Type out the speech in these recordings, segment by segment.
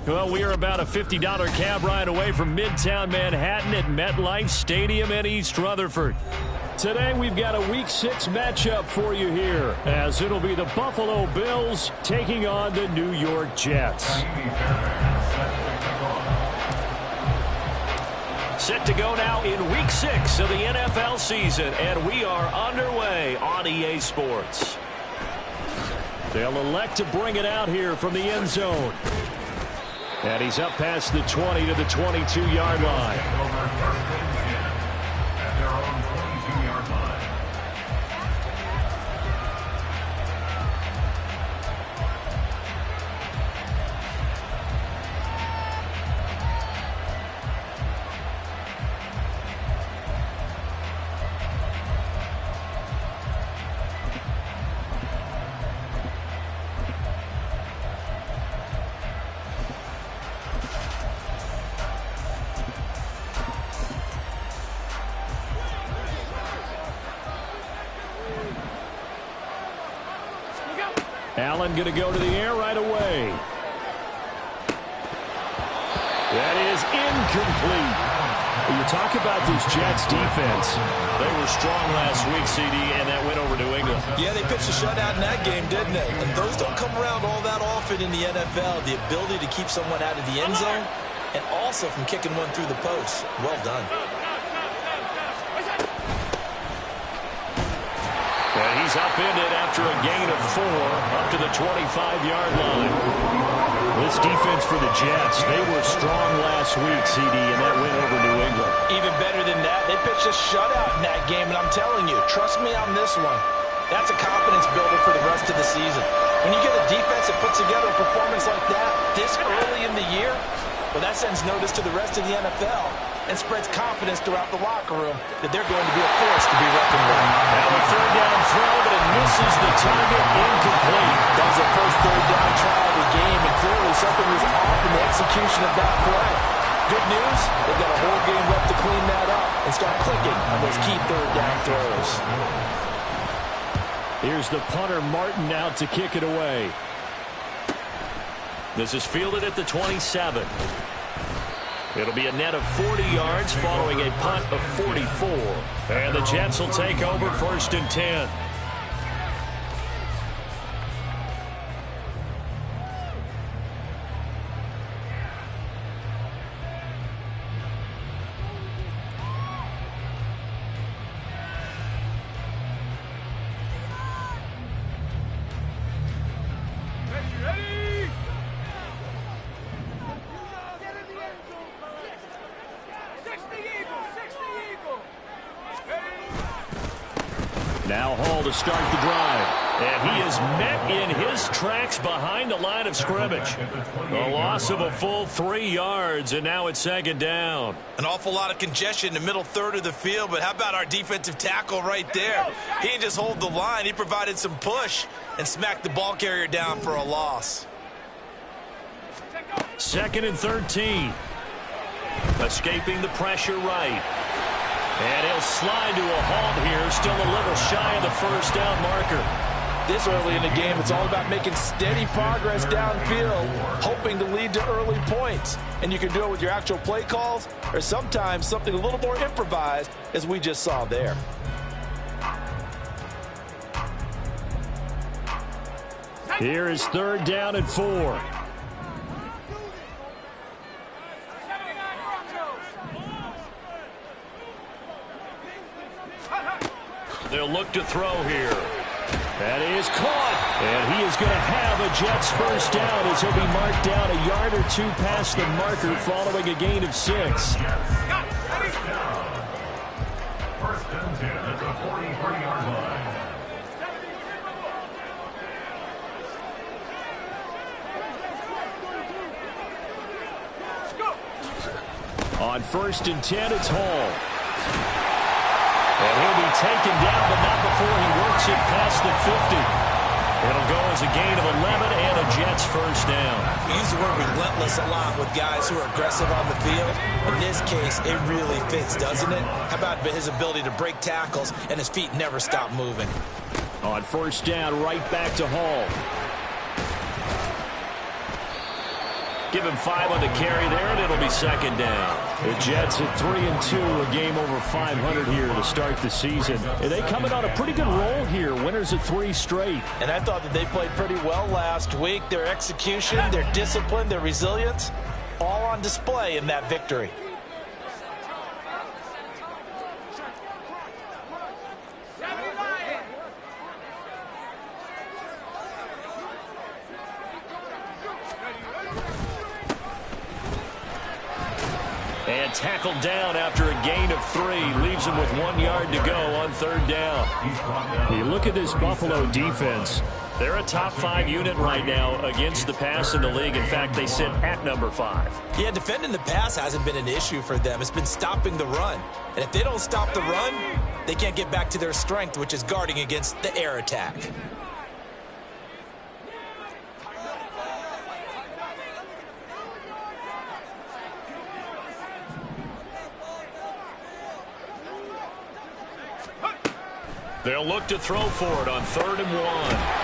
Well, we are about a $50 cab ride away from Midtown Manhattan at MetLife Stadium in East Rutherford. Today, we've got a Week 6 matchup for you here, as it'll be the Buffalo Bills taking on the New York Jets. Set to go now in Week 6 of the NFL season, and we are underway on EA Sports. They'll elect to bring it out here from the end zone. And he's up past the 20 to the 22-yard line. Allen going to go to the air right away. That is incomplete. You talk about this Jets defense. They were strong last week, CD, and that went over New England. Yeah, they pitched a shutout in that game, didn't they? And those don't come around all that often in the NFL. The ability to keep someone out of the end zone and also from kicking one through the post. Well done. And he's upended after a gain of 4 up to the 25-yard line. This defense for the Jets, they were strong last week, CD, and that went over New England. Even better than that, they pitched a shutout in that game, and I'm telling you, trust me on this one. That's a confidence builder for the rest of the season. When you get a defense that puts together a performance like that this early in the year, well, that sends notice to the rest of the NFL and spreads confidence throughout the locker room that they're going to be a force to be reckoned with. Now the third down throw, but it misses the target, incomplete. That was the first third down try of the game, and clearly something was off in the execution of that play. Good news, they've got a whole game left to clean that up and start clicking on those key third down throws. Here's the punter, Martin, out to kick it away. This is fielded at the 27. It'll be a net of 40 yards following a punt of 44. And the Jets will take over 1st and 10. Now Hall to start the drive. And he is met in his tracks behind the line of scrimmage. A loss of a full 3 yards, and now it's 2nd down. An awful lot of congestion in the middle third of the field, but how about our defensive tackle right there? He didn't just hold the line. He provided some push and smacked the ball carrier down for a loss. 2nd and 13. Escaping the pressure right. And he'll slide to a halt here, still a little shy of the first down marker. This early in the game, it's all about making steady progress downfield, hoping to lead to early points. And you can do it with your actual play calls or sometimes something a little more improvised, as we just saw there. Here is 3rd down and 4. They'll look to throw here. That is caught. And he is going to have a Jets first down as he'll be marked down a yard or 2 past the marker following a gain of 6. 1st and 10 at the 43-yard line. On 1st and 10, it's Hall. And he'll be taken down, but not before he works it past the 50. It'll go as a gain of 11 and a Jets first down. We use the word relentless a lot with guys who are aggressive on the field. In this case, it really fits, doesn't it? How about his ability to break tackles and his feet never stop moving? On 1st down, right back to Hall. Give him 5 on the carry there, and it'll be second down. The Jets at 3-2, a game over 500 here to start the season. And they coming on a pretty good roll here, winners of 3 straight. And I thought that they played pretty well last week. Their execution, their discipline, their resilience, all on display in that victory. And tackled down after a gain of 3. Leaves him with 1 yard to go on 3rd down. You look at this Buffalo defense. They're a top 5 unit right now against the pass in the league. In fact, they sit at number 5. Yeah, defending the pass hasn't been an issue for them. It's been stopping the run. And if they don't stop the run, they can't get back to their strength, which is guarding against the air attack. They'll look to throw for it on 3rd and 1.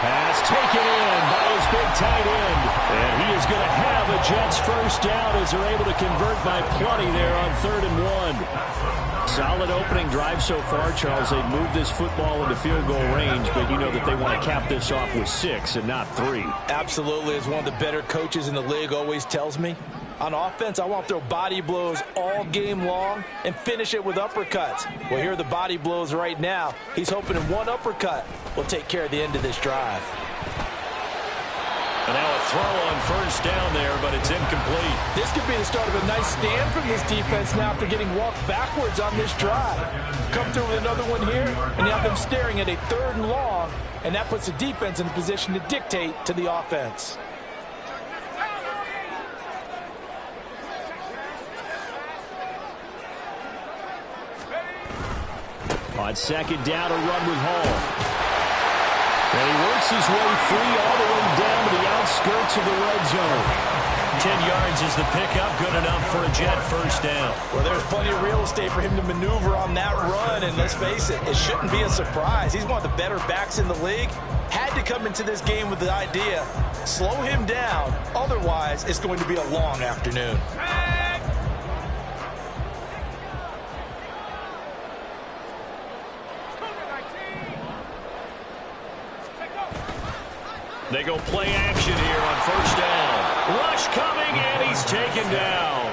Pass taken in by his big tight end. And he is going to have a Jets first down as they're able to convert by plenty there on 3rd and 1. Solid opening drive so far, Charles. They've moved this football into field goal range, but you know that they want to cap this off with 6 and not 3. Absolutely. As one of the better coaches in the league always tells me, on offense, I want to throw body blows all game long and finish it with uppercuts. Well, here are the body blows right now. He's hoping in one uppercut will take care of the end of this drive. And now a throw on 1st down there, but it's incomplete. This could be the start of a nice stand from this defense now after getting walked backwards on this drive. Come through with another one here, and now them staring at a 3rd and long, and that puts the defense in a position to dictate to the offense. On 2nd down, a run with Hall. And he works his way free all the way down to the outskirts of the red zone. 10 yards is the pickup, good enough for a Jet first down. Well, there's plenty of real estate for him to maneuver on that run, and let's face it, it shouldn't be a surprise. He's one of the better backs in the league. Had to come into this game with the idea, slow him down, otherwise it's going to be a long afternoon. They go play action here on 1st down. Rush coming, and he's taken down.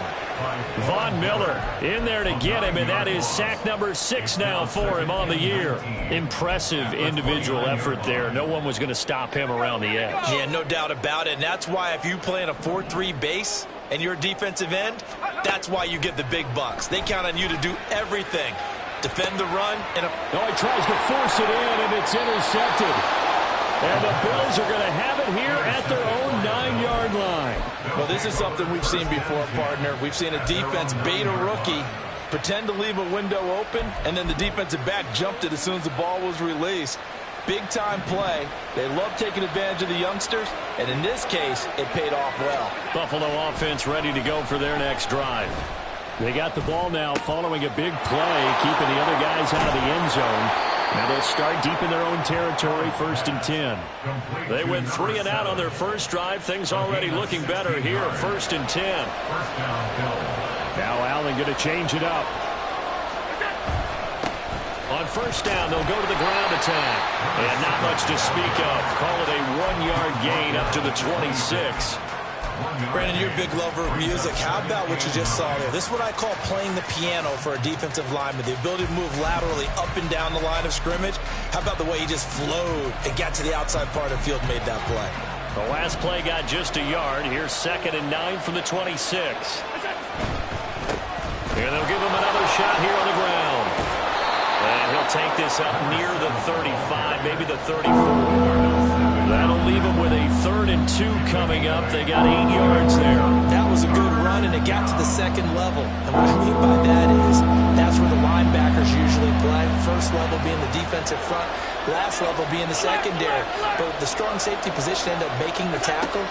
Von Miller in there to get him, and that is sack number 6 now for him on the year. Impressive individual effort there. No one was going to stop him around the edge. Yeah, no doubt about it, and that's why if you play in a 4-3 base and you're a defensive end, that's why you get the big bucks. They count on you to do everything. Defend the run. And he tries to force it in, and it's intercepted. And the Bills are going to have it here at their own 9-yard line. Well, this is something we've seen before, partner. We've seen a defense bait a rookie, pretend to leave a window open, and then the defensive back jumped it as soon as the ball was released. Big-time play. They love taking advantage of the youngsters, and in this case, it paid off well. Buffalo offense ready to go for their next drive. They got the ball now following a big play, keeping the other guys out of the end zone. Now they'll start deep in their own territory, 1st and 10. They went 3 and out on their first drive. Things already looking better here, 1st and 10. Now Allen going to change it up. On 1st down, they'll go to the ground attack. And not much to speak of. Call it a 1-yard gain up to the 26. Brandon, you're a big lover of music. How about what you just saw there? This is what I call playing the piano for a defensive lineman. The ability to move laterally up and down the line of scrimmage. How about the way he just flowed and got to the outside part of the field and made that play? The last play got just a yard. Here's 2nd and 9 from the 26. Here they'll give him another shot here on the ground. And he'll take this up near the 35, maybe the 34. That'll leave him with a 3rd and 2 coming up. They got 8 yards there. That was a good run, and it got to the 2nd level. And what I mean by that is that's where the linebackers usually play. First level being the defensive front, last level being the secondary. But the strong safety position ended up making the tackle.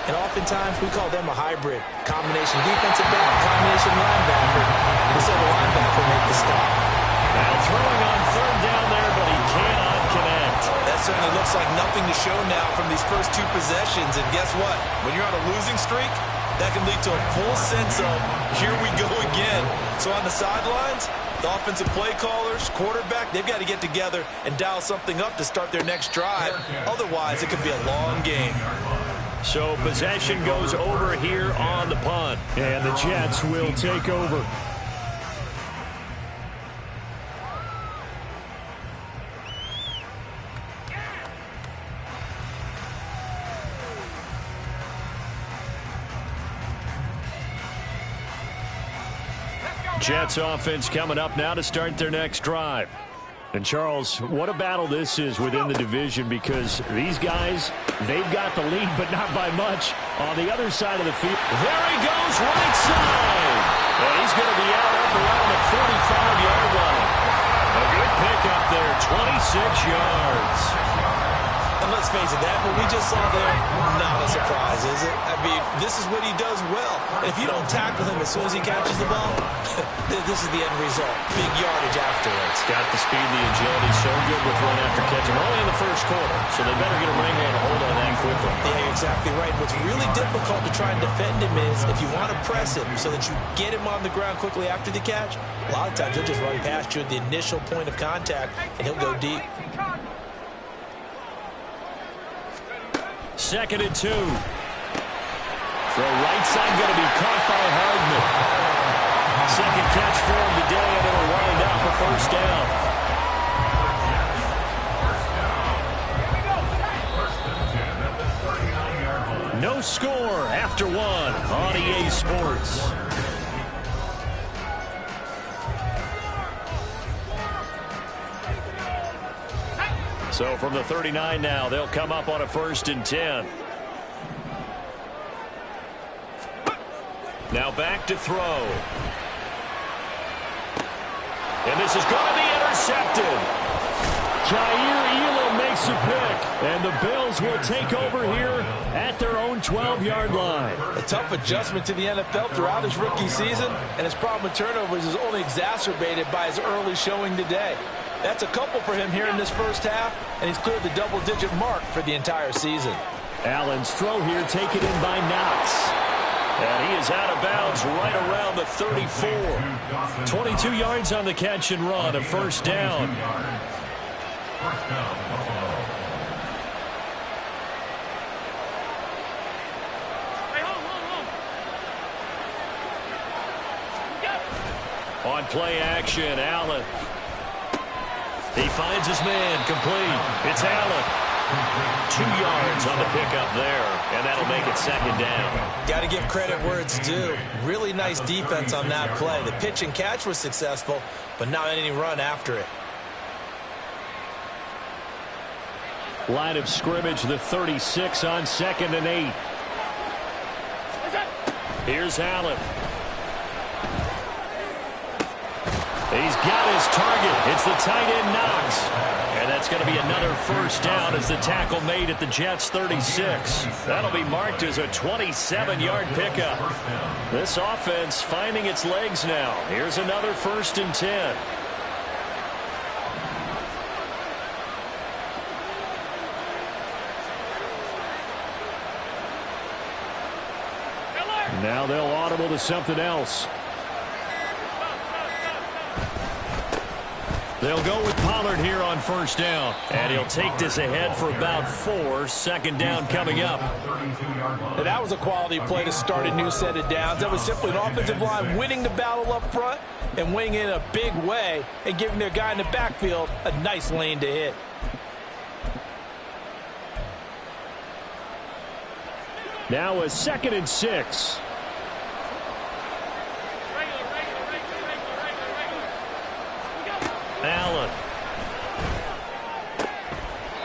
And oftentimes we call them a hybrid. Combination defensive back, combination linebacker. And so the linebacker made the stop. Now throwing on 3rd down there, but he cannot connect. That certainly looks like nothing to show now from these first 2 possessions. And guess what? When you're on a losing streak, that can lead to a full sense of, here we go again. So on the sidelines, the offensive play callers, quarterback, they've got to get together and dial something up to start their next drive. Otherwise, it could be a long game. So possession goes over here on the punt. And the Jets will take over. Jets offense coming up now to start their next drive. And Charles, what a battle this is within the division, because these guys, they've got the lead, but not by much on the other side of the field. There he goes, right side. And he's going to be out up around the 45-yard line. A good pickup there, 26 yards. And let's face it, that what we just saw there, not a surprise, is it? I mean, this is what he does well. And if you don't tackle him as soon as he catches the ball, this is the end result. Big yardage afterwards. Got the speed, the agility, so good with run after catch. And only in the first quarter, so they better get a ring and a hold on that quickly. Yeah, exactly right. What's really difficult to try and defend him is if you want to press him so that you get him on the ground quickly after the catch, a lot of times he'll just run past you at the initial point of contact, and he'll go deep. 2nd and 2. Throw right side, going to be caught by Hardman. Second catch for him today, and it'll wind up a first down. No score after 1 on EA Sports. So from the 39 now, they'll come up on a 1st and 10. Now back to throw. And this is going to be intercepted. Jair Elam makes a pick. And the Bills will take over here at their own 12-yard line. A tough adjustment to the NFL throughout his rookie season, and his problem with turnovers is only exacerbated by his early showing today. That's a couple for him here in this first half, and he's cleared the double-digit mark for the entire season. Allen's throw here taken in by Knox. And he is out of bounds right around the 34. 22 yards on the catch and run, a first down. On play action, Allen. He finds his man, complete. It's Allen. 2 yards on the pickup there, and that'll make it 2nd down. Got to give credit where it's due. Really nice defense on that play. The pitch and catch was successful, but not any run after it. Line of scrimmage, the 36 on 2nd and 8. Here's Allen. He's got his target. It's the tight end Knox. And that's going to be another first down as the tackle made at the Jets' 36. That'll be marked as a 27-yard pickup. This offense finding its legs now. Here's another 1st and 10. Now they'll audible to something else. They'll go with Pollard here on 1st down. And he'll take this ahead for about 4. 2nd down coming up. And that was a quality play to start a new set of downs. That was simply an offensive line winning the battle up front and winning it in a big way and giving their guy in the backfield a nice lane to hit. Now a 2nd and 6. Allen.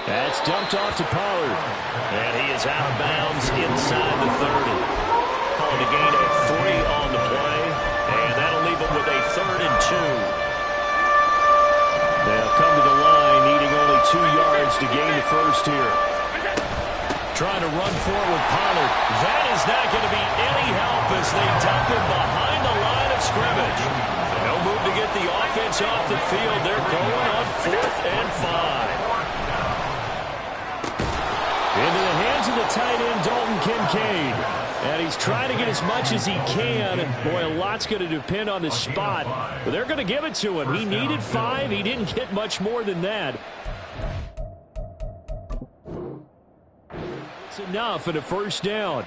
That's dumped off to Pollard. And he is out of bounds inside the 30. Calling a gain of 3 on the play. And that'll leave him with a 3rd and 2. They'll come to the line, needing only 2 yards to gain the first here. Trying to run forward with Pollard. That is not going to be any help as they dump him behind the line of scrimmage. No move to get the offense off the field. They're going on 4th and 5. Into the hands of the tight end, Dalton Kincaid. And he's trying to get as much as he can. Boy, a lot's going to depend on the spot. But they're going to give it to him. He needed 5. He didn't get much more than that. It's enough for the first down.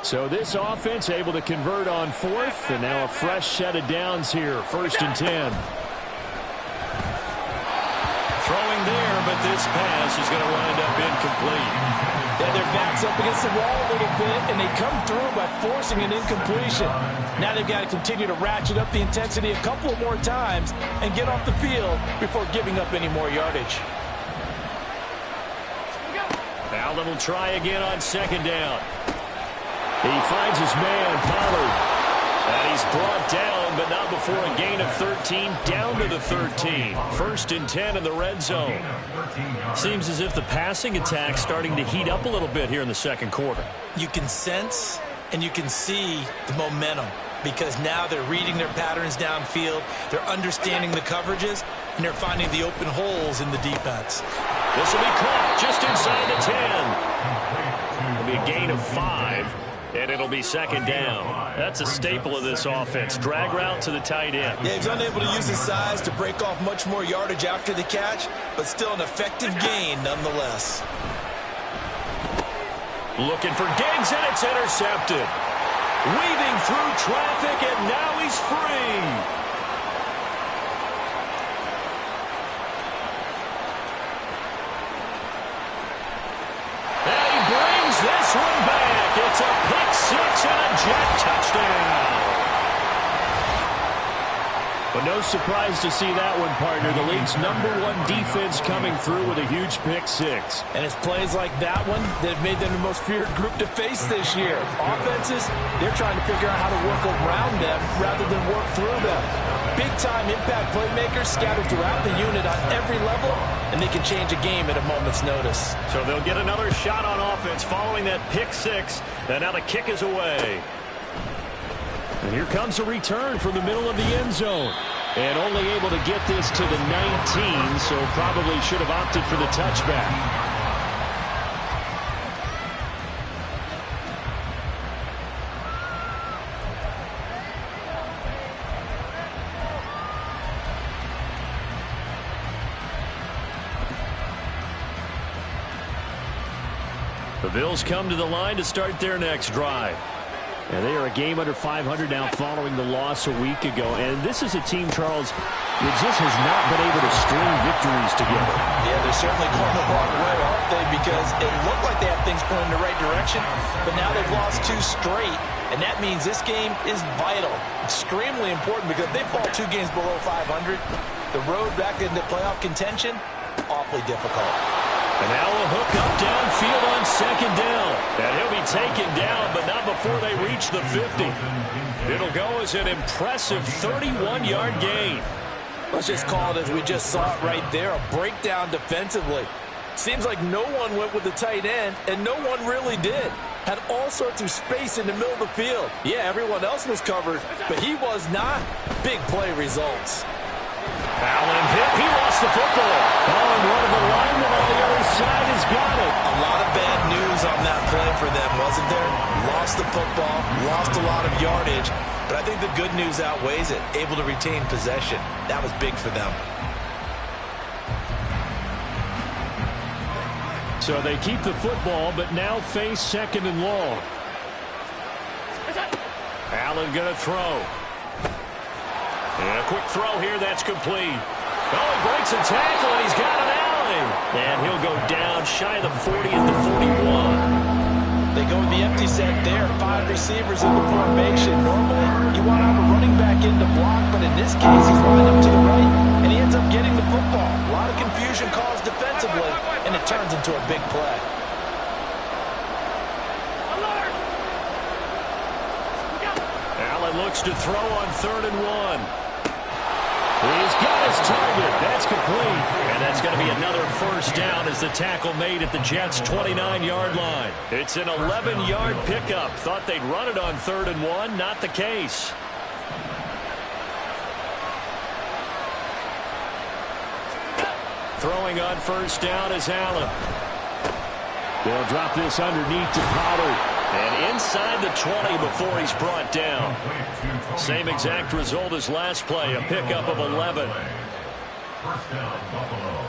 So this offense able to convert on 4th, and now a fresh set of downs here, 1st and 10. Throwing there, but this pass is going to wind up incomplete. Yeah, their back's up against the wall a little bit, and they come through by forcing an incompletion. Now they've got to continue to ratchet up the intensity a couple more times and get off the field before giving up any more yardage. Allen will try again on 2nd down. He finds his man, Pollard. And he's brought down, but not before a gain of 13, down to the 13. 1st and 10 in the red zone. Seems as if the passing attack's starting to heat up a little bit here in the 2nd quarter. You can sense and you can see the momentum because now they're reading their patterns downfield, they're understanding the coverages, and they're finding the open holes in the defense. This will be caught just inside the 10. It'll be a gain of 5. And it'll be 2nd down. That's a staple of this offense. Drag route to the tight end. Yeah, he's unable to use his size to break off much more yardage after the catch, but still an effective gain nonetheless. Looking for Diggs, and it's intercepted. Weaving through traffic, and now he's free. This one back. It's a pick 6 and a jet touchdown. But no surprise to see that one, partner. The league's #1 defense coming through with a huge pick 6. And it's plays like that one that have made them the most feared group to face this year. Offenses, they're trying to figure out how to work around them rather than work through them. Big-time impact playmakers scattered throughout the unit on every level, and they can change a game at a moment's notice. So they'll get another shot on offense following that pick 6. And now the kick is away. And here comes a return from the middle of the end zone. And only able to get this to the 19, so probably should have opted for the touchback. The Bills come to the line to start their next drive. And they are a game under 500 now following the loss a week ago. And this is a team, Charles, that just has not been able to string victories together. Yeah, they're certainly going the wrong way, aren't they? Because it looked like they have things going in the right direction, but now they've lost 2 straight. And that means this game is vital, extremely important, because if they fall 2 games below 500, the road back into playoff contention, awfully difficult. And now a hook up downfield on 2nd down. And he'll be taken down, but not before they reach the 50. It'll go as an impressive 31-yard gain. Let's just call it as we just saw it right there, a breakdown defensively. Seems like no one went with the tight end, and no one really did. Had all sorts of space in the middle of the field. Yeah, everyone else was covered, but he was not. Big play results. Allen hit. He lost the football. Oh, and one of the linemen on the other side has got it. A lot of bad news on that play for them, wasn't there? Lost the football, lost a lot of yardage, but I think the good news outweighs it. Able to retain possession. That was big for them. So they keep the football, but now face 2nd and long. Allen going to throw. And a quick throw here, that's complete. Oh, he breaks a tackle, and he's got an alley. And he'll go down shy of the 40 at the 41. They go with the empty set there. 5 receivers in the formation. Normally, you want to have a running back in to block, but in this case, he's lined up to the right, and he ends up getting the football. A lot of confusion caused defensively, and it turns into a big play. Allen looks to throw on 3rd and 1. He's got his target. That's complete. And that's going to be another first down as the tackle made at the Jets' 29-yard line. It's an 11-yard pickup. Thought they'd run it on 3rd and 1. Not the case. Throwing on first down is Allen. They'll drop this underneath to Pollard. And inside the 20 before he's brought down. Same exact result as last play, a pickup of 11. First down, Buffalo.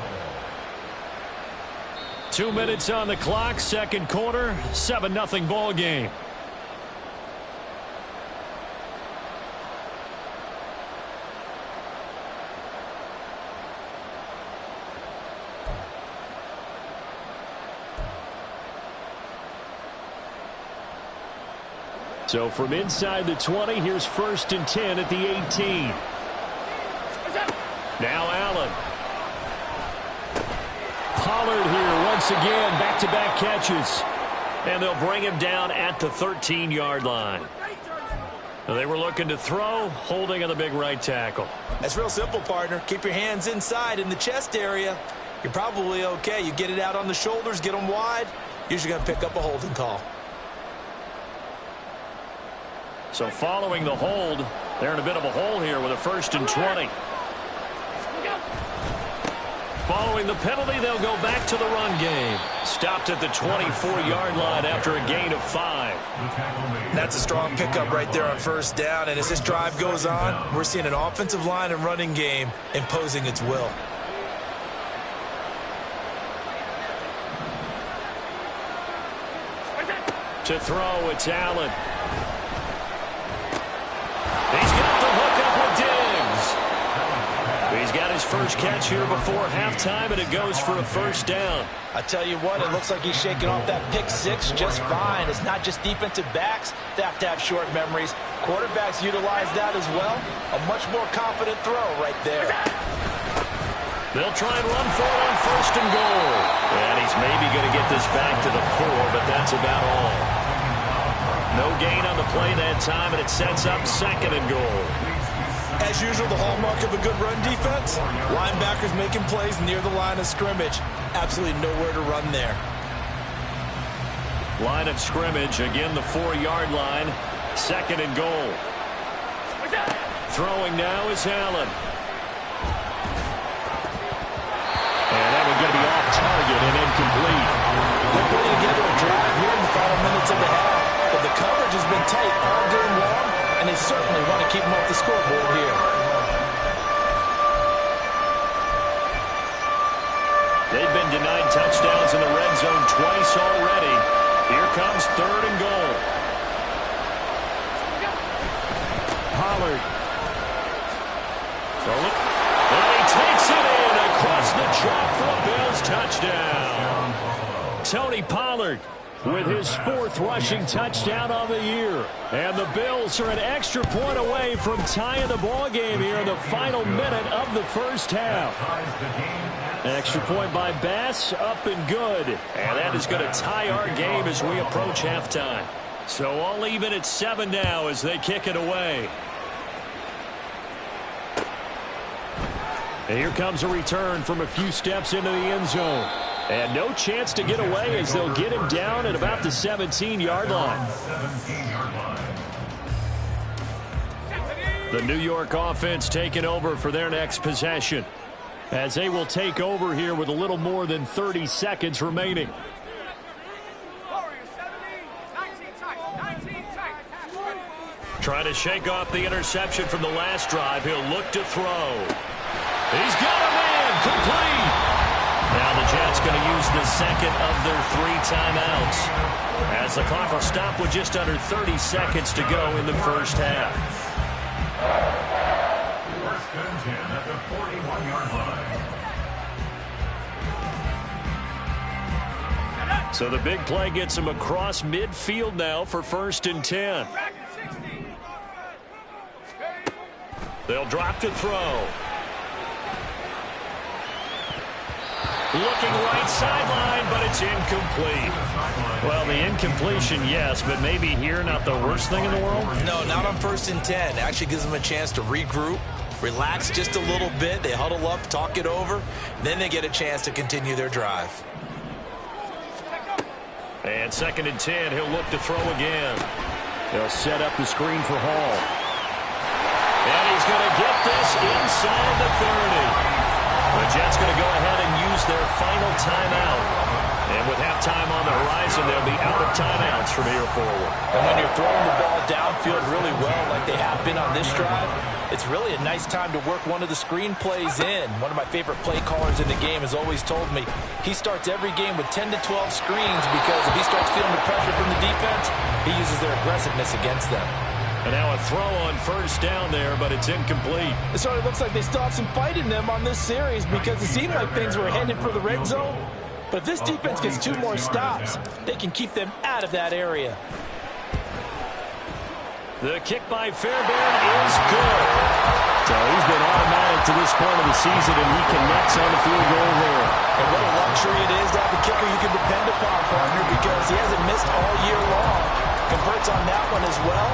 2 minutes on the clock, second quarter, 7-0 ball game. So from inside the 20, here's 1st and 10 at the 18. Now Allen. Pollard here once again, back-to-back catches. And they'll bring him down at the 13-yard line. They were looking to throw, holding on the big right tackle. That's real simple, partner. Keep your hands inside in the chest area. You're probably okay. You get it out on the shoulders, get them wide. Usually going to pick up a holding call. So following the hold, they're in a bit of a hole here with a 1st and 20. Following the penalty, they'll go back to the run game. Stopped at the 24-yard line after a gain of 5. That's a strong pickup right there on 1st down. And as this drive goes on, we're seeing an offensive line and running game imposing its will. To throw, it's Allen. He's got the hook up with Diggs. He's got his first catch here before halftime, and it goes for a 1st down. I tell you what, it looks like he's shaking off that pick 6 just fine. It's not just defensive backs that have to have short memories. Quarterbacks utilize that as well. A much more confident throw right there. They'll try and run for it on 1st and goal. And he's maybe going to get this back to the 4, but that's about all. No gain on the play that time, and it sets up 2nd and goal. As usual, the hallmark of a good run defense, linebackers making plays near the line of scrimmage. Absolutely nowhere to run there. Line of scrimmage, again the 4-yard line, 2nd and goal. Throwing now is Allen. And that one's going to be off target and incomplete. They're putting together a drive here in the final minutes of the half. But the coverage has been tight all game long, and they certainly want to keep them off the scoreboard here. They've been denied touchdowns in the red zone twice already. Here comes 3rd and goal. Pollard. And he takes it in across the chalk for a Bills touchdown. Tony Pollard with his 4th rushing touchdown on the year. And the Bills are an extra point away from tying the ball game here in the final minute of the 1st half. Extra point by Bass, up and good. And that is going to tie our game as we approach halftime. So all even at 7 now as they kick it away. And here comes a return from a few steps into the end zone. And no chance to get away as they'll get him down at about the 17-yard line. The New York offense taking over for their next possession, as they will take over here with a little more than 30 seconds remaining. Trying to shake off the interception from the last drive. He'll look to throw. He's got a man complete. Now the Jets going to use the 2nd of their 3 timeouts, as the clock will stop with just under 30 seconds to go in the 1st half. 1st and 10 at the 41-yard line. So the big play gets him across midfield now for 1st and 10. They'll drop to throw. Looking right sideline, but it's incomplete. Well, the incompletion, yes, but maybe here not the worst thing in the world? No, not on 1st and 10. Actually gives them a chance to regroup, relax just a little bit. They huddle up, talk it over, then they get a chance to continue their drive. And 2nd and 10, he'll look to throw again. They'll set up the screen for Hall. And he's going to get this inside the 30. The Jets going to go ahead and use their final timeout. And with halftime on the horizon, they'll be out of timeouts from here forward. And when you're throwing the ball downfield really well like they have been on this drive, it's really a nice time to work one of the screen plays in. One of my favorite play callers in the game has always told me he starts every game with 10 to 12 screens because if he starts feeling the pressure from the defense, he uses their aggressiveness against them. And now a throw on 1st down there, but it's incomplete. It sort of looks like they still have some fight in them on this series because it seemed like things were headed for the red zone. But if this defense gets 2 more stops, they can keep them out of that area. The kick by Fairbairn is good. So he's been automatic to this point of the season, and he connects on the field goal there. And what a luxury it is to have a kicker you can depend upon, partner, because he hasn't missed all year long. Converts on that one as well.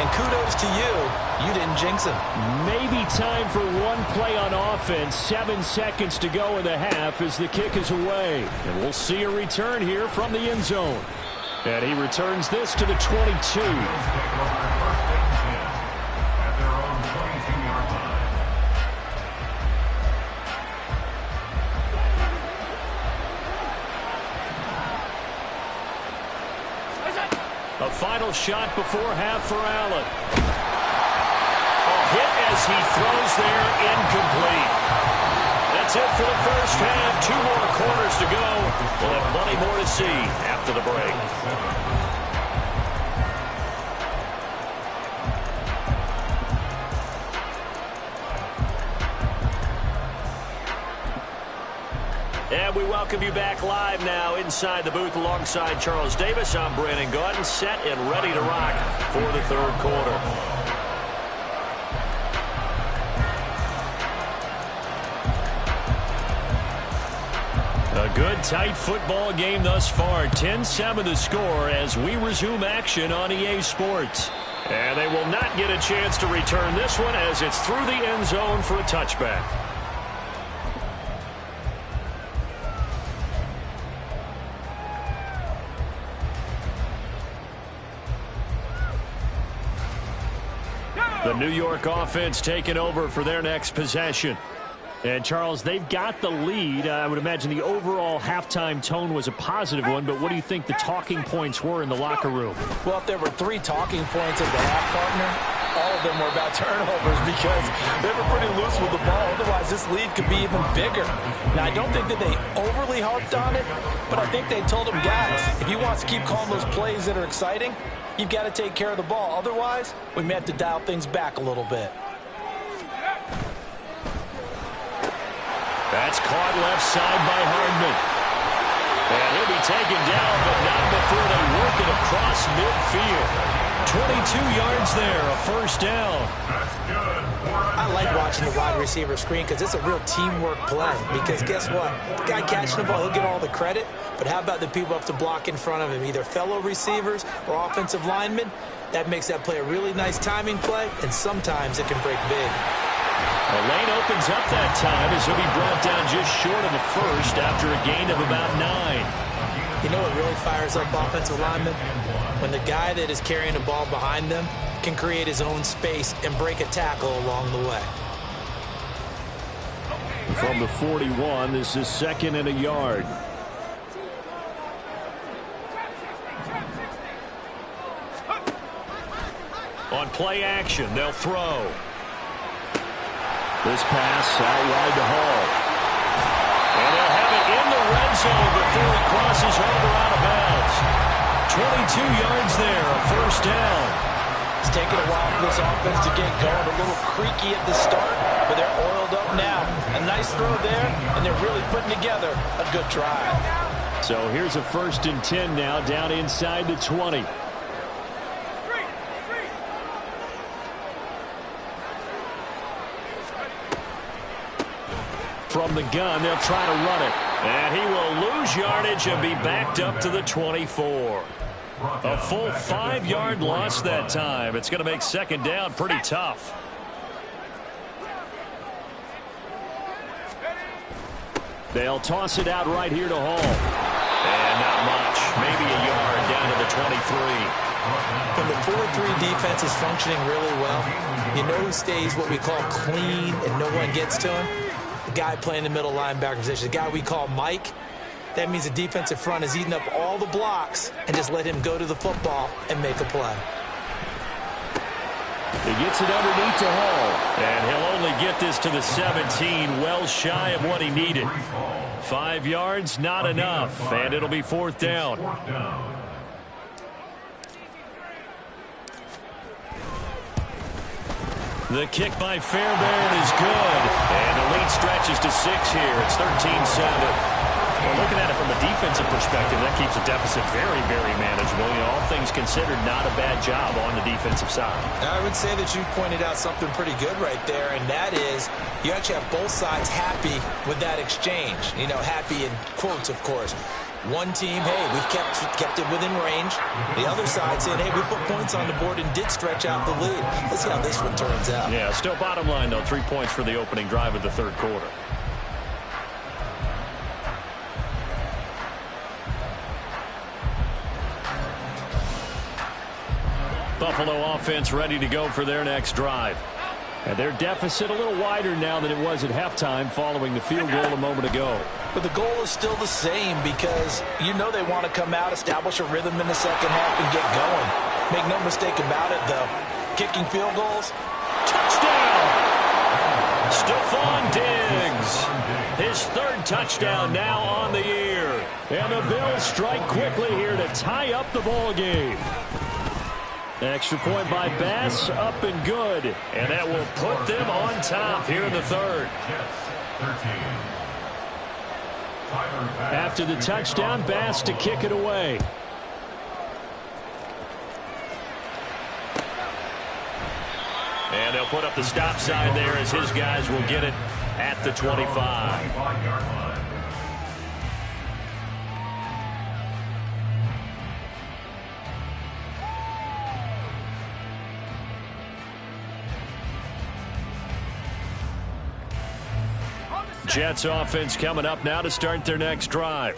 And kudos to you. You didn't jinx him. Maybe time for one play on offense. 7 seconds to go in the half as the kick is away. And we'll see a return here from the end zone. And he returns this to the 22. A final shot before half for Allen. A hit as he throws there, incomplete. That's it for the first half. 2 more quarters to go. We'll have plenty more to see after the break. And we welcome you back live now inside the booth alongside Charles Davis. I'm Brandon Gaudin, set and ready to rock for the 3rd quarter. A good, tight football game thus far. 10-7 the score as we resume action on EA Sports. And they will not get a chance to return this one as it's through the end zone for a touchback. The New York offense taking over for their next possession. And, Charles, they've got the lead. I would imagine the overall halftime tone was a positive one, but what do you think the talking points were in the locker room? Well, if there were 3 talking points at the half, partner, all of them were about turnovers because they were pretty loose with the ball. Otherwise, this lead could be even bigger. Now, I don't think that they overly harped on it, but I think they told them, guys, if you want to keep calling those plays that are exciting, you've got to take care of the ball. Otherwise, we may have to dial things back a little bit. That's caught left side by Hardman. And he'll be taken down, but not before they work it across midfield. 22 yards there, a 1st down. I like watching the wide receiver screen because it's a real teamwork play. Because guess what? The guy catching the ball, he'll get all the credit. But how about the people who have to block in front of him, either fellow receivers or offensive linemen? That makes that play a really nice timing play, and sometimes it can break big. The lane opens up that time as he'll be brought down just short of a 1st after a gain of about 9. You know what really fires up offensive linemen? When the guy that is carrying the ball behind them can create his own space and break a tackle along the way. From the 41, this is 2nd and a yard. On play action, they'll throw. This pass out wide to Hall. And they'll have it in the red zone before he crosses over out of bounds. 22 yards there, a 1st down. It's taken a while for this offense to get going. A little creaky at the start, but they're oiled up now. A nice throw there, and they're really putting together a good drive. So here's a 1st and 10 now, down inside the 20. From the gun, they'll try to run it. And he will lose yardage and be backed up to the 24. A full 5-yard loss that time. It's going to make 2nd down pretty tough. They'll toss it out right here to Hall. And not much. Maybe a yard down to the 23. When the 4-3 defense is functioning really well, you know who stays what we call clean and no one gets to him? The guy playing the middle linebacker position, the guy we call Mike. That means the defensive front is eating up all the blocks and just let him go to the football and make a play. He gets it underneath to Hall. And he'll only get this to the 17, well shy of what he needed. 5 yards, not enough. And it'll be 4th down. The kick by Fairbairn is good. And the lead stretches to 6 here. It's 13-7. Well, looking at it from a defensive perspective, that keeps the deficit very, very manageable. You know, all things considered, not a bad job on the defensive side. I would say that you've pointed out something pretty good right there, and that is you actually have both sides happy with that exchange. You know, happy in quotes, of course. One team, hey, we've kept it within range. The other side saying, hey, we put points on the board and did stretch out the lead. Let's see how this one turns out. Yeah, still bottom line, though, 3 points for the opening drive of the third quarter. Buffalo offense ready to go for their next drive. And their deficit a little wider now than it was at halftime following the field goal a moment ago. But the goal is still the same because you know they want to come out, establish a rhythm in the second half, and get going. Make no mistake about it, though. Kicking field goals. Touchdown! Stephon Diggs. His 3rd touchdown now on the year. And the Bills strike quickly here to tie up the ball game. Extra point by Bass, up and good. And that will put them on top here in the 3rd. After the touchdown, Bass to kick it away. And they'll put up the stop sign there as his guys will get it at the 25. Jets offense coming up now to start their next drive.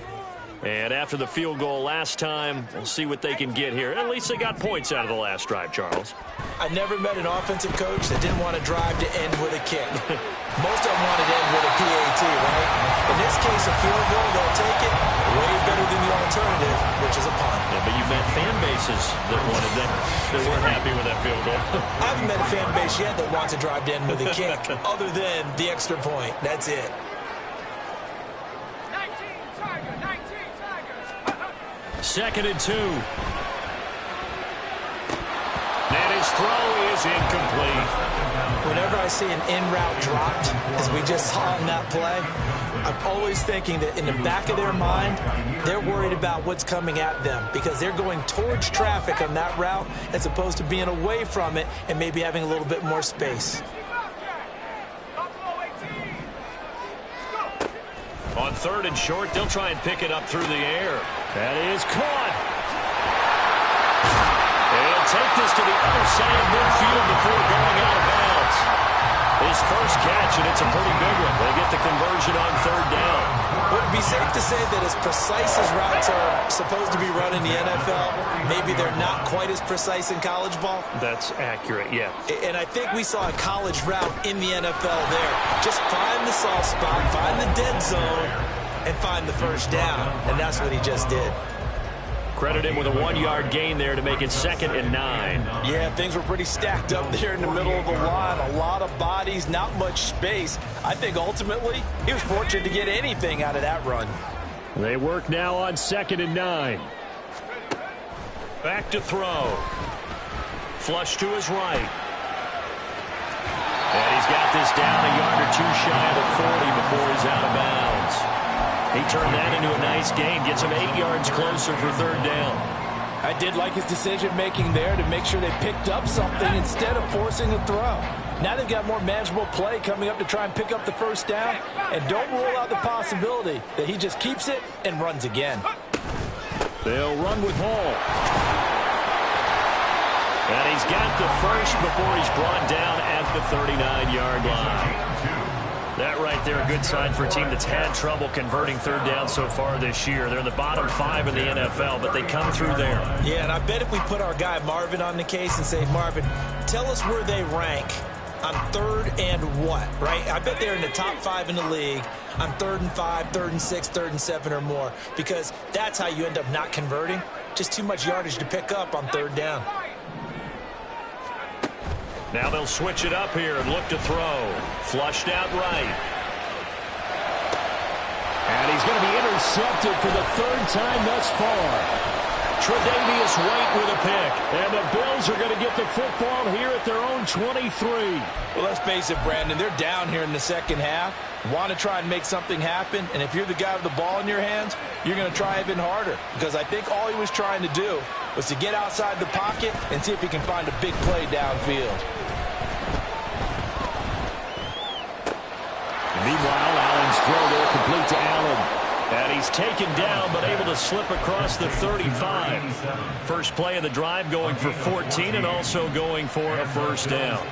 And after the field goal last time, we'll see what they can get here. At least they got points out of the last drive, Charles. I never met an offensive coach that didn't want to drive to end with a kick. Most of them wanted to end with a PAT, right? In this case, a field goal, they'll take it way better than the alternative, which is a punt. Yeah, but you've met fan bases that wanted that. They weren't happy with that field goal. I haven't met a fan base yet that wants to drive to end with a kick, other than the extra point. That's it. 2nd and 2. And his throw is incomplete. Whenever I see an in-route dropped, as we just saw in that play, I'm always thinking that in the back of their mind, they're worried about what's coming at them because they're going towards traffic on that route as opposed to being away from it and maybe having a little bit more space. On 3rd and short, they'll try and pick it up through the air. That is caught. They'll take this to the other side of midfield before going out of bounds. His first catch, and it's a pretty big one. They get the conversion on 3rd down. Would it be safe to say that as precise as routes are supposed to be run in the NFL, maybe they're not quite as precise in college ball? That's accurate, yeah. And I think we saw a college route in the NFL there. Just find the soft spot, find the dead zone, and find the first down. And that's what he just did. Credit him with a 1-yard gain there to make it 2nd and 9. Yeah, things were pretty stacked up there in the middle of the line. A lot of bodies, not much space. I think ultimately he was fortunate to get anything out of that run. They work now on 2nd and 9. Back to throw. Flush to his right. And he's got this down a yard or two shy of the 40 before he's out of bounds. He turned that into a nice gain, gets him 8 yards closer for 3rd down. I did like his decision-making there to make sure they picked up something instead of forcing a throw. Now they've got more manageable play coming up to try and pick up the first down, and don't rule out the possibility that he just keeps it and runs again. They'll run with Hall. And he's got the first before he's brought down at the 39-yard line. That right there, a good sign for a team that's had trouble converting third down so far this year. They're in the bottom 5 in the NFL, but they come through there. Yeah, and I bet if we put our guy Marvin on the case and say, Marvin, tell us where they rank on 3rd and what, right? I bet they're in the top 5 in the league on 3rd and 5, 3rd and 6, 3rd and 7 or more, because that's how you end up not converting. Just too much yardage to pick up on 3rd down. Now they'll switch it up here and look to throw. Flushed out right. And he's going to be intercepted for the 3rd time thus far. Tre'Davious White with a pick. And the Bills are going to get the football here at their own 23. Well, let's face it, Brandon. They're down here in the second half. Want to try and make something happen. And if you're the guy with the ball in your hands, you're going to try even harder. Because I think all he was trying to do was to get outside the pocket and see if he can find a big play downfield. Meanwhile, Allen's throw there complete to Allen. And he's taken down, but able to slip across the 35. First play of the drive going for 14 and also going for a first down.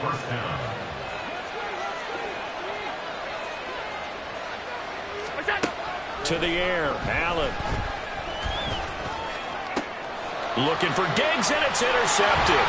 To the air, Allen. Looking for Diggs, and it's intercepted.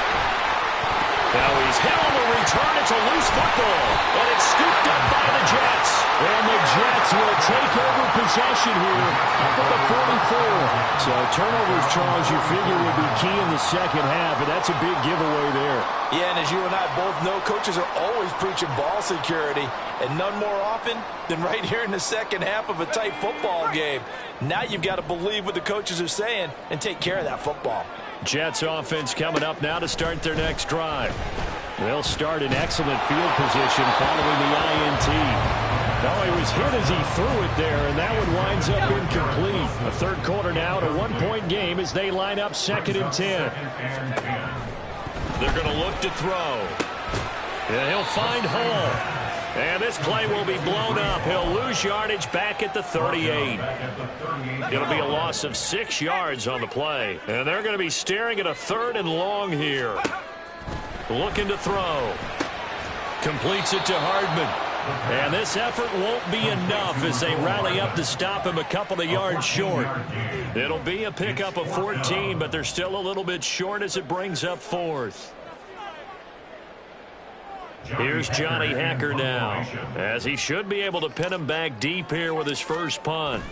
Now he's hit on the return. It's a loose football, and it's scooped up by the Jets. And the Jets will take over possession here up at the 44. So turnovers, Charles, you figure would be key in the second half, and that's a big giveaway there. Yeah, and as you and I both know, coaches are always preaching ball security, and none more often than right here in the second half of a tight football game. Now you've got to believe what the coaches are saying and take care of that football. Jets offense coming up now to start their next drive. They'll start in excellent field position following the INT. No, he was hit as he threw it there, and that one winds up incomplete. A third quarter now, a one-point game as they line up 2nd and 10. They're going to look to throw. And he'll find Hall. And this play will be blown up. He'll lose yardage back at the 38. It'll be a loss of 6 yards on the play. And they're going to be staring at a 3rd and long here. Looking to throw. Completes it to Hardman. And this effort won't be enough as they rally up to stop him a couple of yards short. It'll be a pickup of 14, but they're still a little bit short as it brings up 4th. Here's Johnny Hekker now, as he should be able to pin him back deep here with his first punt.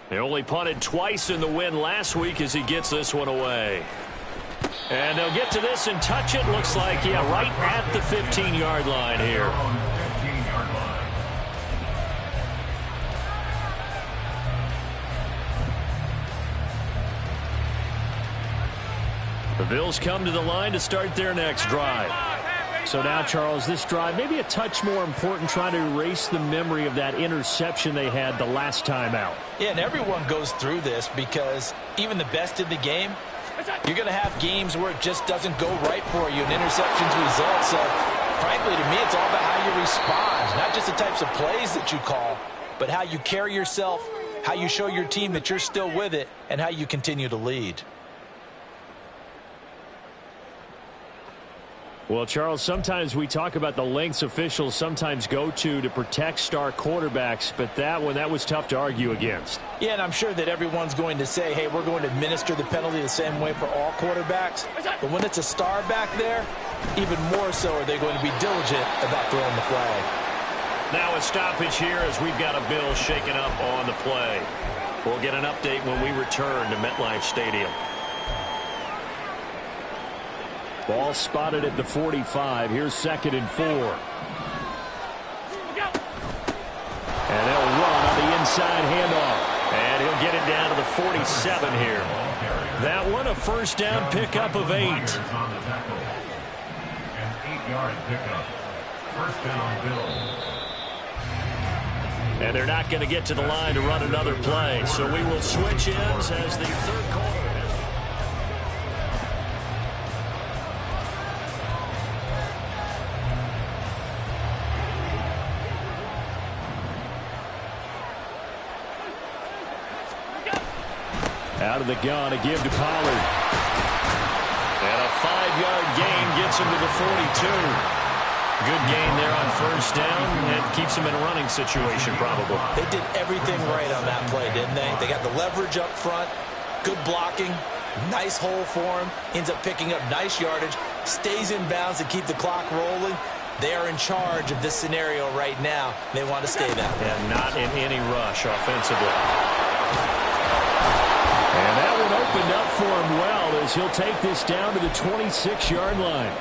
He only punted twice in the win last week as he gets this one away. And they'll get to this and touch it. Looks like, yeah, right at the 15-yard line here. The Bills come to the line to start their next drive. So now, Charles, this drive maybe a touch more important, trying to erase the memory of that interception they had the last time out. Yeah, and everyone goes through this because even the best in the game, you're going to have games where it just doesn't go right for you and interceptions result. So, frankly, to me, it's all about how you respond, not just the types of plays that you call, but how you carry yourself, how you show your team that you're still with it, and how you continue to lead. Well, Charles, sometimes we talk about the lengths officials sometimes go to protect star quarterbacks, but that one, that was tough to argue against. Yeah, and I'm sure that everyone's going to say, hey, we're going to administer the penalty the same way for all quarterbacks. But when it's a star back there, even more so are they going to be diligent about throwing the flag. Now a stoppage here as we've got a Bill shaken up on the play. We'll get an update when we return to MetLife Stadium. Ball spotted at the 45. Here's 2nd and 4. And they'll run on the inside handoff. And he'll get it down to the 47 here. That one a first down pickup of 8. An 8-yard pickup. First down, Bills. And they're not going to get to the line to run another play. So we will switch ends as the third quarter. Out of the gun to give to Pollard. And a 5-yard gain gets him to the 42. Good gain there on first down, and keeps them in a running situation probably. They did everything right on that play, didn't they? They got the leverage up front, good blocking, nice hole for him, ends up picking up nice yardage, stays in bounds to keep the clock rolling. They are in charge of this scenario right now. They want to stay that way. And not in any rush offensively. And that one opened up for him well as he'll take this down to the 26-yard line.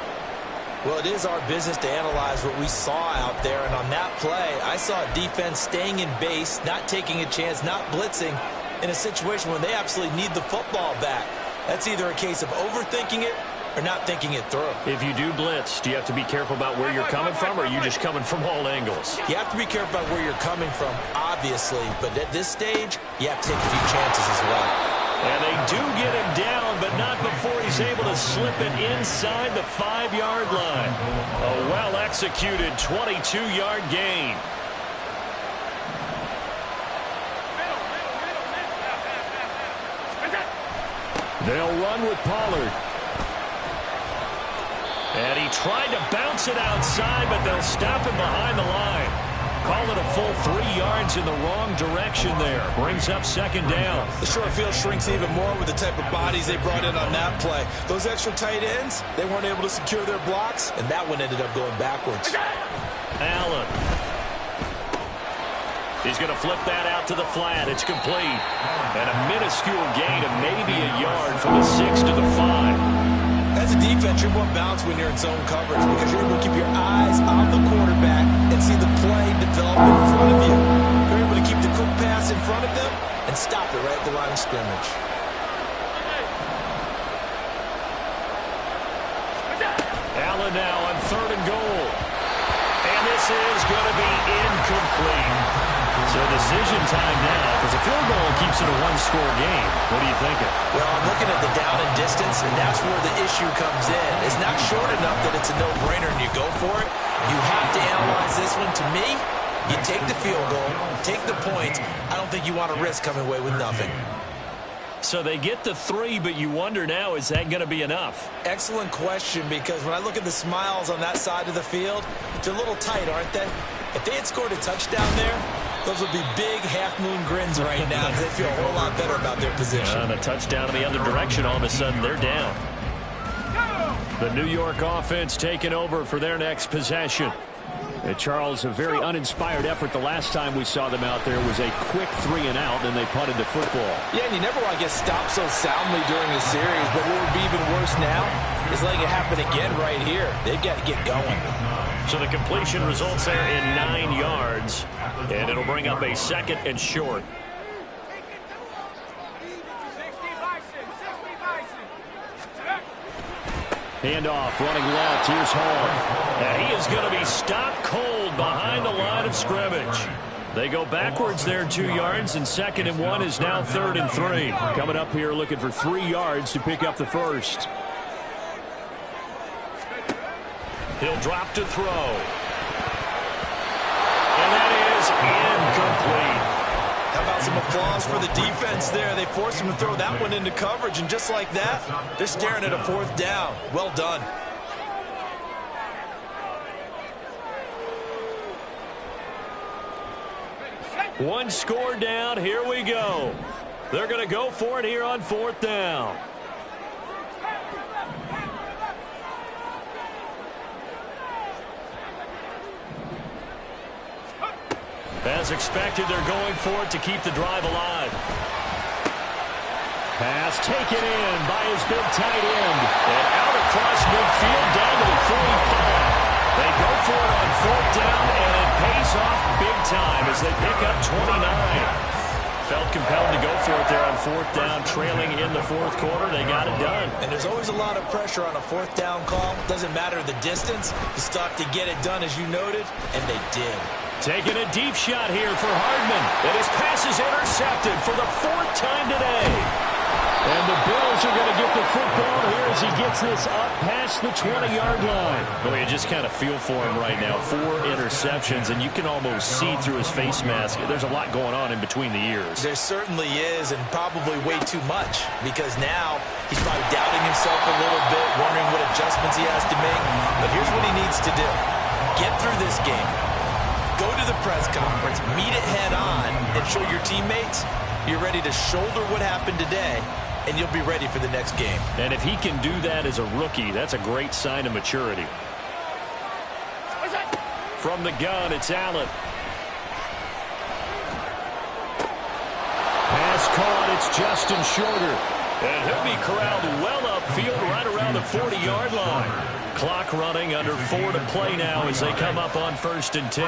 Well, it is our business to analyze what we saw out there. And on that play, I saw a defense staying in base, not taking a chance, not blitzing in a situation when they absolutely need the football back. That's either a case of overthinking it or not thinking it through. If you do blitz, do you have to be careful about where you're coming from, or are you just coming from all angles? You have to be careful about where you're coming from, obviously. But at this stage, you have to take a few chances as well. And they do get him down, but not before he's able to slip it inside the 5-yard line. A well-executed 22-yard gain. They'll run with Pollard. And he tried to bounce it outside, but they'll stop him behind the line. Call it a full 3 yards in the wrong direction there. Brings up second down. The short field shrinks even more with the type of bodies they brought in on that play. Those extra tight ends, they weren't able to secure their blocks, and that one ended up going backwards. Allen. He's going to flip that out to the flat. It's complete. And a minuscule gain of maybe a yard from the 6 to the 5. As a defense, you're more balanced when you're in zone coverage because you're able to keep your eyes on the quarterback and see the play develop in front of you. You're able to keep the quick pass in front of them and stop it right at the line of scrimmage. Allen now on 3rd and goal. And this is going to be incomplete. So decision time now, because a field goal keeps it a one-score game. What are you thinking? Well, I'm looking at the down and distance, and that's where the issue comes in. It's not short enough that it's a no-brainer and you go for it. You have to analyze this one. To me, you take the field goal, take the points. I don't think you want to risk coming away with nothing. So they get the 3, but you wonder now, is that going to be enough? Excellent question, because when I look at the smiles on that side of the field, they're a little tight, aren't they? If they had scored a touchdown there, those would be big half-moon grins right now because they feel a whole lot better about their position. And a touchdown in the other direction, all of a sudden they're down. The New York offense taking over for their next possession. And Charles, a very uninspired effort the last time we saw them out there was a quick 3-and-out, and they punted the football. Yeah, and you never want to get stopped so soundly during the series, but what would be even worse now is letting it happen again right here. They've got to get going. So the completion results there in 9 yards, and it'll bring up a 2nd and short. Handoff, running left. Here's Hall. And he is going to be stopped cold behind the line of scrimmage. They go backwards there 2 yards, and 2nd and 1 is now 3rd and 3. Coming up here looking for 3 yards to pick up the first. He'll drop to throw. And that is incomplete. How about some applause for the defense there? They forced him to throw that one into coverage, and just like that, they're staring at a 4th down. Well done. One score down. Here we go. They're going to go for it here on 4th down. As expected, they're going for it to keep the drive alive. Pass taken in by his big tight end. And out across midfield down to the 45. They go for it on 4th down, and it pays off big time as they pick up 29. Felt compelled to go for it there on 4th down, trailing in the 4th quarter. They got it done. And there's always a lot of pressure on a 4th down call. Doesn't matter the distance. You stop to get it done, as you noted, and they did. Taking a deep shot here for Hardman. And his pass is intercepted for the 4th time today. And the Bills are going to get the football here as he gets this up past the 20-yard line. Well, you just kind of feel for him right now. 4 interceptions, and you can almost see through his face mask. There's a lot going on in between the ears. There certainly is, and probably way too much, because now he's probably doubting himself a little bit, wondering what adjustments he has to make. But here's what he needs to do. Get through this game. Go to the press conference, meet it head on, and show your teammates you're ready to shoulder what happened today, and you'll be ready for the next game. And if he can do that as a rookie, that's a great sign of maturity. From the gun, it's Allen. Pass caught, it's Justin Shorter. And he'll be corralled well upfield right around the 40-yard line. Clock running, under 4 to play now as they come up on 1st and 10.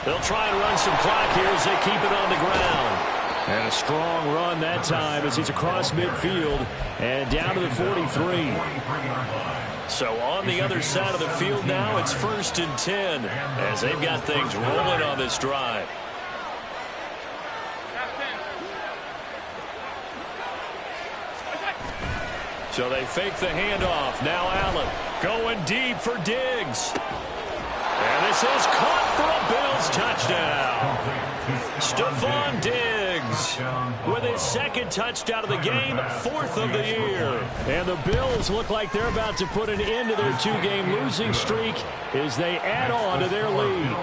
They'll try and run some clock here as they keep it on the ground. And a strong run that time as he's across midfield and down to the 43. So on the other side of the field now, it's 1st and 10 as they've got things rolling on this drive. So they fake the handoff. Now Allen going deep for Diggs. And this is caught for a Bills touchdown. Stephon Diggs with his 2nd touchdown of the game, 4th of the year. And the Bills look like they're about to put an end to their 2-game losing streak as they add on to their lead.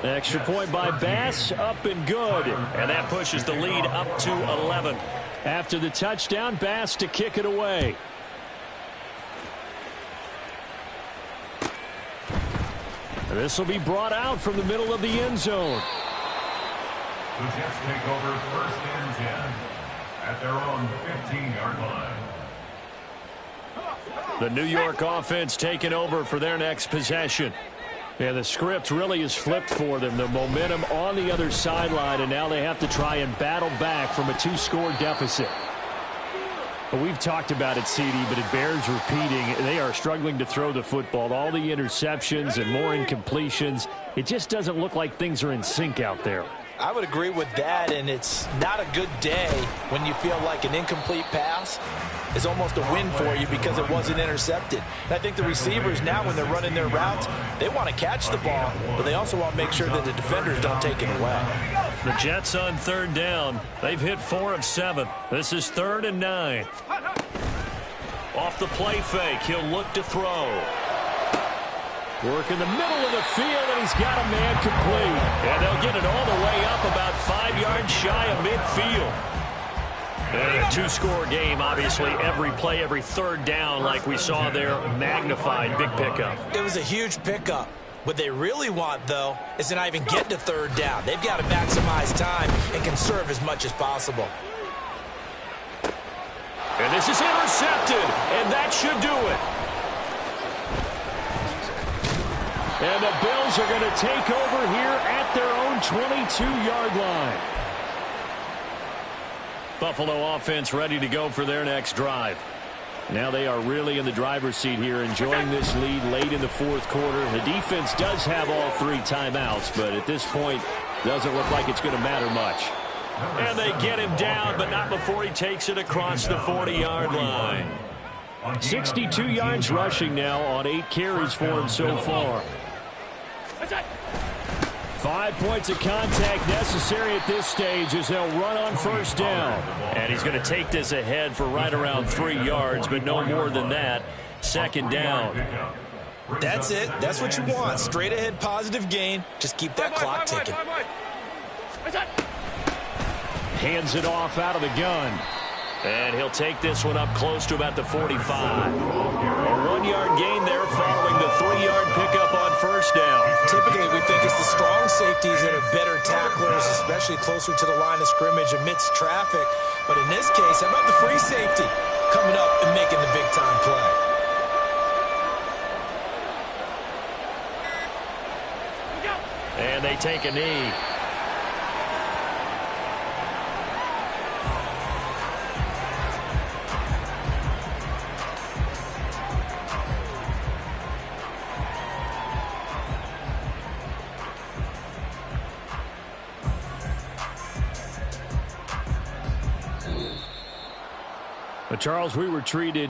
Extra point by Bass, up and good. And that pushes the lead up to 11. After the touchdown, Bass to kick it away. This will be brought out from the middle of the end zone. The Jets take over 1st and 10 at their own 15-yard line. The New York offense taking over for their next possession. Yeah, the script really is flipped for them. The momentum on the other sideline, and now they have to try and battle back from a 2-score deficit. But we've talked about it, CD, but it bears repeating. They are struggling to throw the football. All the interceptions and more incompletions. It just doesn't look like things are in sync out there. I would agree with that, and it's not a good day when you feel like an incomplete pass is almost a win for you because it wasn't intercepted. And I think the receivers now, when they're running their routes, they want to catch the ball, but they also want to make sure that the defenders don't take it away. The Jets on 3rd down. They've hit 4 of 7. This is 3rd and 9. Off the play fake, he'll look to throw. Work in the middle of the field, and he's got a man complete. And they'll get it all the way up about 5 yards shy of midfield. And a 2-score game, obviously, every play, every 3rd down, like we saw there, magnified, big pickup. It was a huge pickup. What they really want, though, is to not even get to 3rd down. They've got to maximize time and conserve as much as possible. And this is intercepted, and that should do it. And the Bills are going to take over here at their own 22-yard line. Buffalo offense ready to go for their next drive. Now they are really in the driver's seat here, enjoying this lead late in the 4th quarter. The defense does have all 3 timeouts, but at this point, doesn't look like it's going to matter much. And they get him down, but not before he takes it across the 40-yard line. 62 yards rushing now on 8 carries for him so far. 5 points of contact necessary at this stage as they'll run on 1st down. And he's going to take this ahead for right around 3 yards, but no more than that. 2nd down. That's it. That's what you want. Straight ahead positive gain. Just keep that clock ticking. Hands it off out of the gun. And he'll take this one up close to about the 45. A 1-yard gain there following the 3-yard pickup on 1st down. Typically, we think it's the strong safeties that are better tacklers, especially closer to the line of scrimmage amidst traffic. But in this case, how about the free safety coming up and making the big-time play? And they take a knee. But Charles, we were treated